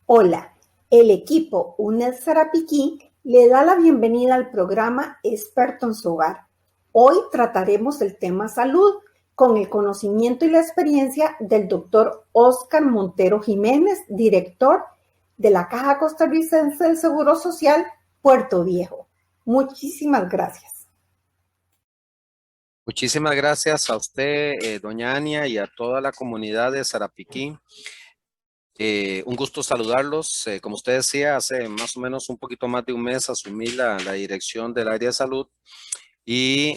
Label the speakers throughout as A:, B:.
A: Hola, el equipo UNED Sarapiquí le da la bienvenida al programa Experto en su hogar. Hoy trataremos el tema salud con el conocimiento y la experiencia del doctor Óscar Montero Jiménez, director de la Caja Costarricense del Seguro Social, Puerto Viejo. Muchísimas gracias.
B: Muchísimas gracias a usted, doña Ania, y a toda la comunidad de Sarapiquí. Un gusto saludarlos. Como usted decía, hace más o menos un poquito más de un mes asumí la dirección del área de salud y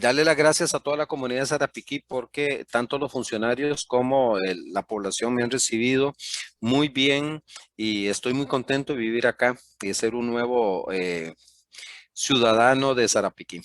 B: darle las gracias a toda la comunidad de Sarapiquí porque tanto los funcionarios como la población me han recibido muy bien y estoy muy contento de vivir acá y de ser un nuevo ciudadano de Sarapiquí.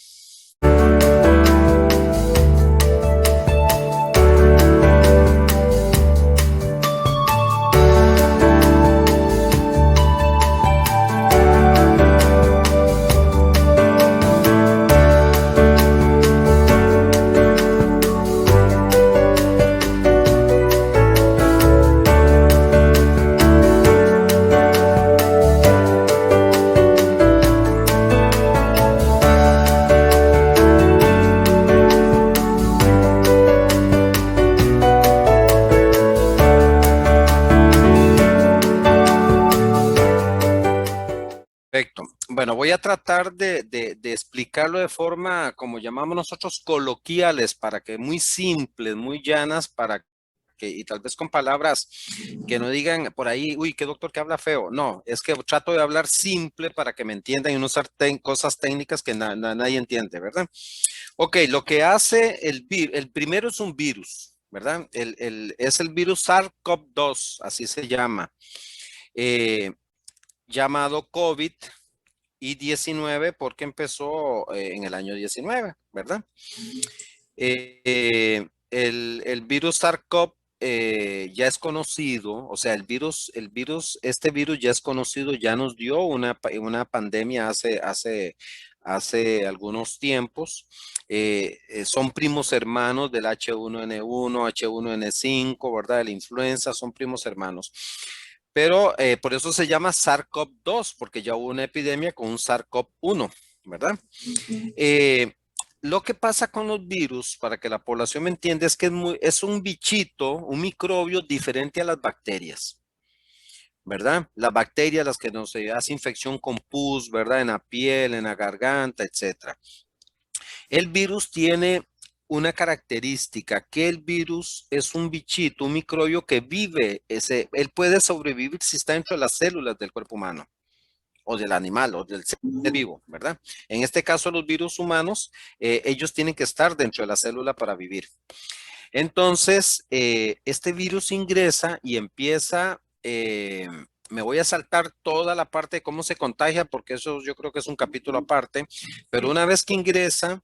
B: Perfecto. Bueno, voy a tratar de explicarlo de forma, como llamamos nosotros, coloquiales, para que muy simples, muy llanas, para que, y tal vez con palabras que no digan por ahí, uy, qué doctor que habla feo. No, es que trato de hablar simple para que me entiendan y no usar cosas técnicas que nadie entiende, ¿verdad? Ok, lo que hace el primero es un virus, ¿verdad? Es el virus SARS-CoV-2, así se llama. Eh, llamado COVID y 19 porque empezó en el año 19, ¿verdad? El virus SARS-CoV ya es conocido, o sea, este virus ya es conocido, ya nos dio una pandemia hace algunos tiempos. Son primos hermanos del H1N1, H1N5, ¿verdad? De la influenza, son primos hermanos. Pero por eso se llama SARS-CoV-2, porque ya hubo una epidemia con un SARS-CoV-1, ¿verdad? Lo que pasa con los virus, para que la población me entienda, es que es un bichito, un microbio diferente a las bacterias, ¿verdad? Las bacterias, las que nos hace infección con pus, ¿verdad? En la piel, en la garganta, etcétera. El virus tiene una característica, que el virus es un bichito, un microbio que vive, él puede sobrevivir si está dentro de las células del cuerpo humano o del animal o del ser vivo, ¿verdad? En este caso, los virus humanos, ellos tienen que estar dentro de la célula para vivir. Entonces, este virus ingresa y empieza, me voy a saltar toda la parte de cómo se contagia, porque eso yo creo que es un capítulo aparte, pero una vez que ingresa,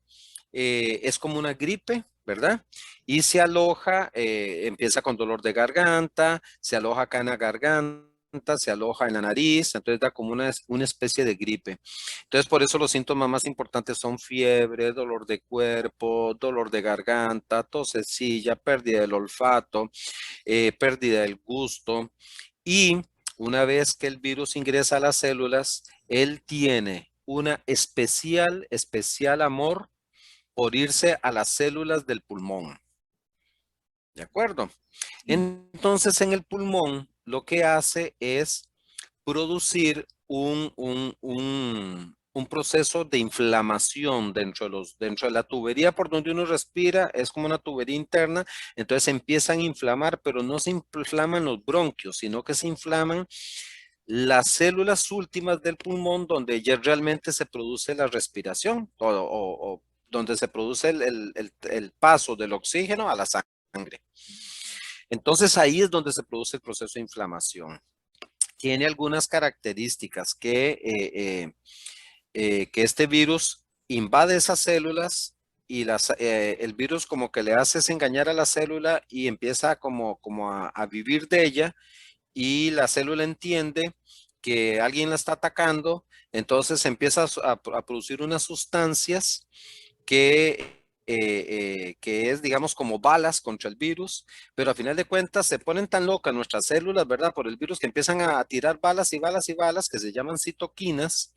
B: es como una gripe, ¿verdad? Y se aloja, empieza con dolor de garganta, se aloja acá en la garganta, se aloja en la nariz, entonces da como una especie de gripe. Entonces, por eso los síntomas más importantes son fiebre, dolor de cuerpo, dolor de garganta, tosecilla, pérdida del olfato, pérdida del gusto. Y una vez que el virus ingresa a las células, él tiene una especial amor por irse a las células del pulmón. ¿De acuerdo? Entonces, en el pulmón, lo que hace es producir un proceso de inflamación dentro de la tubería por donde uno respira, es como una tubería interna, entonces empiezan a inflamar, pero no se inflaman los bronquios, sino que se inflaman las células últimas del pulmón donde ya realmente se produce la respiración o donde se produce el paso del oxígeno a la sangre. Entonces ahí es donde se produce el proceso de inflamación. Tiene algunas características que este virus invade esas células y el virus como que le hace es engañar a la célula y empieza como a vivir de ella y la célula entiende que alguien la está atacando, entonces empieza a producir unas sustancias que que es, digamos, como balas contra el virus, pero a final de cuentas se ponen tan locas nuestras células, ¿verdad? Por el virus que empiezan a tirar balas y balas y balas que se llaman citoquinas,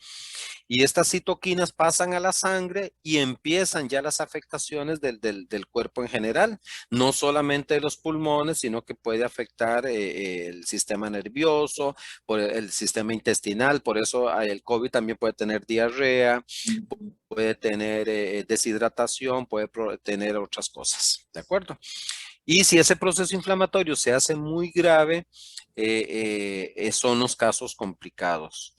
B: y estas citoquinas pasan a la sangre y empiezan ya las afectaciones del cuerpo en general, no solamente de los pulmones, sino que puede afectar el sistema nervioso, por el sistema intestinal, por eso el COVID también puede tener diarrea, puede tener deshidratación, puede tener otras cosas, ¿de acuerdo? Y si ese proceso inflamatorio se hace muy grave, son los casos complicados.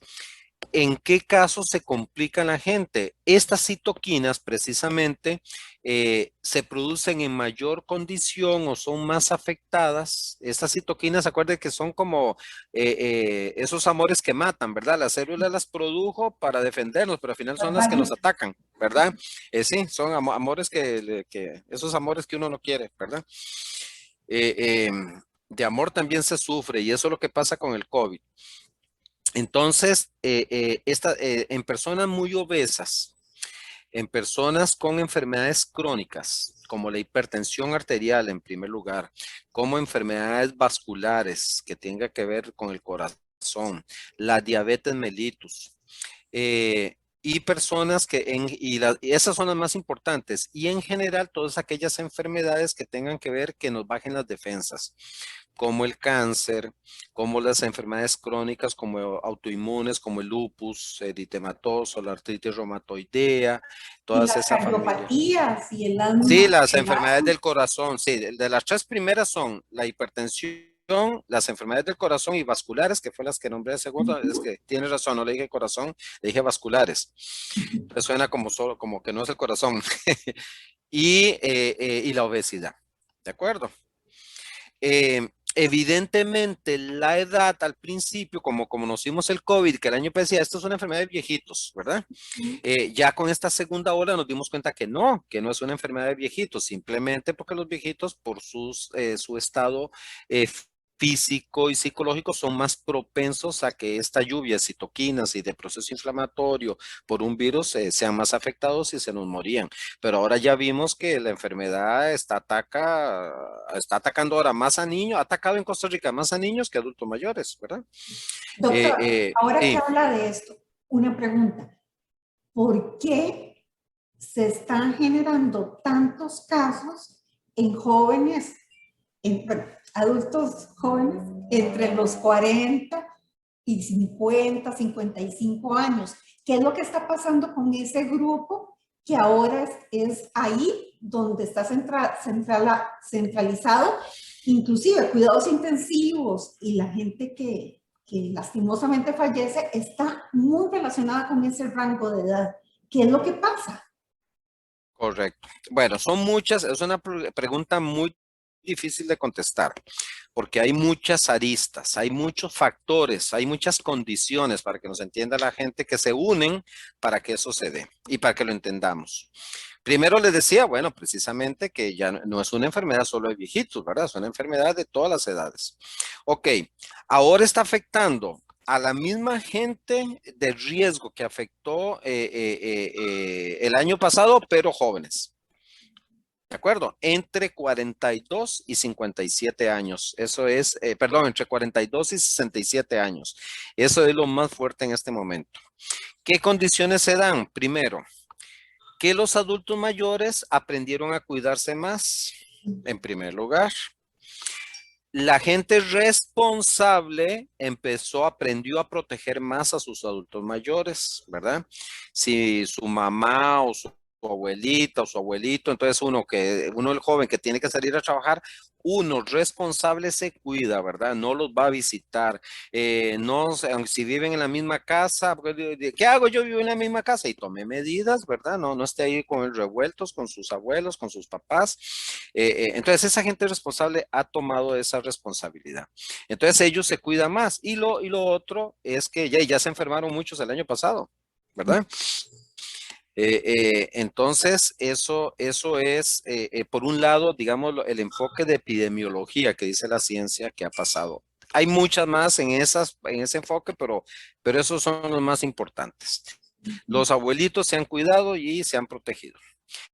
B: ¿En qué casos se complica la gente? Estas citoquinas precisamente se producen en mayor condición o son más afectadas. Estas citoquinas, acuérdense que son como esos amores que matan, ¿verdad? La célula las produjo para defendernos, pero al final son las que nos atacan, ¿verdad? Sí, son amores esos amores que uno no quiere, ¿verdad? De amor también se sufre y eso es lo que pasa con el COVID. Entonces, en personas muy obesas, en personas con enfermedades crónicas, como la hipertensión arterial en primer lugar, como enfermedades vasculares que tengan que ver con el corazón, la diabetes mellitus, y personas y esas son las más importantes, y en general todas aquellas enfermedades que tengan que ver que nos bajen las defensas, como el cáncer, como las enfermedades crónicas, como autoinmunes, como el lupus eritematoso, la artritis reumatoidea,
A: Y
B: todas
A: las
B: esa familia.
A: cardiopatías y el
B: Sí,
A: asma,
B: las
A: el
B: enfermedades
A: asma.
B: del corazón, sí, de las tres primeras son la hipertensión, las enfermedades del corazón y vasculares, que fue las que nombré de segundo, es que tienes razón, no le dije corazón, le dije vasculares. Entonces suena como solo, como que no es el corazón. Y la obesidad, ¿de acuerdo? Evidentemente, la edad al principio, como conocimos el COVID, que el año pasado, esto es una enfermedad de viejitos, ¿verdad? Ya con esta segunda ola nos dimos cuenta que no es una enfermedad de viejitos, simplemente porque los viejitos, por su estado físico y psicológico, son más propensos a que esta lluvia de citoquinas y de proceso inflamatorio por un virus sean más afectados y se nos morían. Pero ahora ya vimos que la enfermedad está atacando ahora más a niños, ha atacado en Costa Rica más a niños que adultos mayores, ¿verdad?
A: Doctor, ahora que
B: Sí.
A: habla de esto, una pregunta. ¿Por qué se están generando tantos casos en jóvenes, bueno, adultos jóvenes, entre los 40 y 50, 55 años? ¿Qué es lo que está pasando con ese grupo que ahora es ahí donde está centralizado, inclusive cuidados intensivos y la gente que lastimosamente fallece está muy relacionada con ese rango de edad? ¿Qué es lo que pasa?
B: Correcto. Bueno, son muchas, es una pregunta muy difícil de contestar, porque hay muchas aristas, hay muchos factores, hay muchas condiciones para que nos entienda la gente que se unen para que eso se dé y para que lo entendamos. Primero les decía, bueno, precisamente que ya no es una enfermedad solo de viejitos, ¿verdad? Es una enfermedad de todas las edades. Ok, ahora está afectando a la misma gente de riesgo que afectó el año pasado, pero jóvenes. ¿De acuerdo? Entre 42 y 57 años. Eso es, perdón, entre 42 y 67 años. Eso es lo más fuerte en este momento. ¿Qué condiciones se dan? Primero, que los adultos mayores aprendieron a cuidarse más, en primer lugar. La gente responsable aprendió a proteger más a sus adultos mayores, ¿verdad? Si su mamá o su abuelita o su abuelito, entonces uno el joven que tiene que salir a trabajar, uno responsable se cuida, ¿verdad? No los va a visitar, no, si viven en la misma casa, ¿qué hago? Yo vivo en la misma casa y tome medidas, ¿verdad? No esté ahí con el revueltos, con sus abuelos, con sus papás. Entonces esa gente responsable ha tomado esa responsabilidad. Entonces ellos se cuidan más. Y lo otro es que ya se enfermaron muchos el año pasado, ¿verdad? Entonces, eso es, por un lado, digamos, el enfoque de epidemiología que dice la ciencia que ha pasado. Hay muchas más en ese enfoque, pero esos son los más importantes. Los abuelitos se han cuidado y se han protegido.